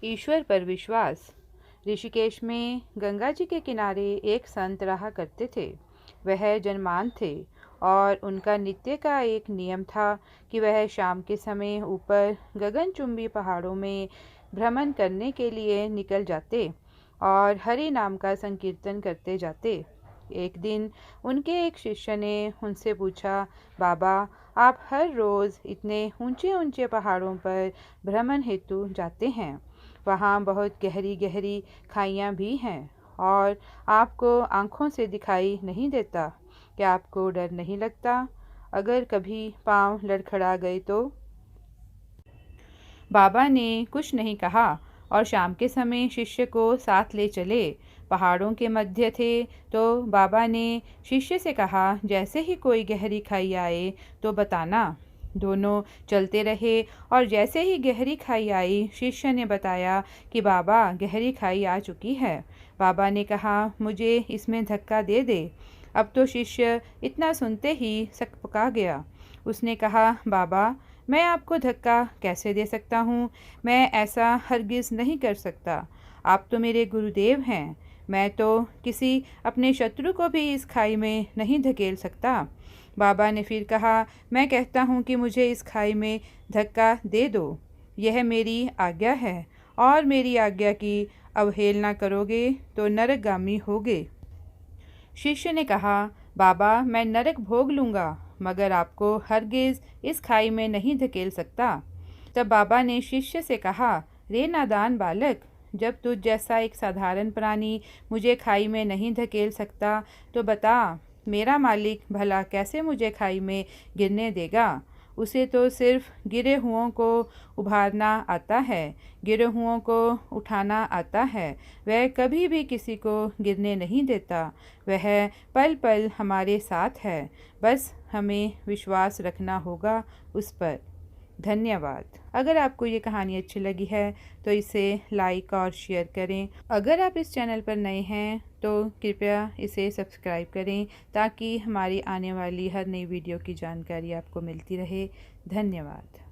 ईश्वर पर विश्वास। ऋषिकेश में गंगा जी के किनारे एक संत रहा करते थे। वह जन्मान थे और उनका नित्य का एक नियम था कि वह शाम के समय ऊपर गगनचुंबी पहाड़ों में भ्रमण करने के लिए निकल जाते और हरि नाम का संकीर्तन करते जाते। एक दिन उनके एक शिष्य ने उनसे पूछा, बाबा, आप हर रोज़ इतने ऊंचे ऊंचे पहाड़ों पर भ्रमण हेतु जाते हैं, वहाँ बहुत गहरी गहरी खाइयाँ भी हैं और आपको आँखों से दिखाई नहीं देता। क्या आपको डर नहीं लगता? अगर कभी पाँव लड़खड़ा गए तो? बाबा ने कुछ नहीं कहा और शाम के समय शिष्य को साथ ले चले। पहाड़ों के मध्य थे तो बाबा ने शिष्य से कहा, जैसे ही कोई गहरी खाई आए तो बताना। दोनों चलते रहे और जैसे ही गहरी खाई आई, शिष्य ने बताया कि बाबा, गहरी खाई आ चुकी है। बाबा ने कहा, मुझे इसमें धक्का दे दे। अब तो शिष्य इतना सुनते ही सकपका गया। उसने कहा, बाबा, मैं आपको धक्का कैसे दे सकता हूँ? मैं ऐसा हरगिज़ नहीं कर सकता। आप तो मेरे गुरुदेव हैं। मैं तो किसी अपने शत्रु को भी इस खाई में नहीं धकेल सकता। बाबा ने फिर कहा, मैं कहता हूँ कि मुझे इस खाई में धक्का दे दो। यह मेरी आज्ञा है और मेरी आज्ञा की अवहेलना करोगे तो नरकगामी होगे। शिष्य ने कहा, बाबा, मैं नरक भोग लूँगा मगर आपको हरगिज़ इस खाई में नहीं धकेल सकता। तब बाबा ने शिष्य से कहा, रे नादान बालक, जब तुझ जैसा एक साधारण प्राणी मुझे खाई में नहीं धकेल सकता तो बता, मेरा मालिक भला कैसे मुझे खाई में गिरने देगा? उसे तो सिर्फ गिरे हुओं को उभारना आता है, गिरे हुओं को उठाना आता है। वह कभी भी किसी को गिरने नहीं देता। वह पल पल हमारे साथ है। बस हमें विश्वास रखना होगा उस पर। धन्यवाद। अगर आपको ये कहानी अच्छी लगी है तो इसे लाइक और शेयर करें। अगर आप इस चैनल पर नए हैं तो कृपया इसे सब्सक्राइब करें ताकि हमारी आने वाली हर नई वीडियो की जानकारी आपको मिलती रहे। धन्यवाद।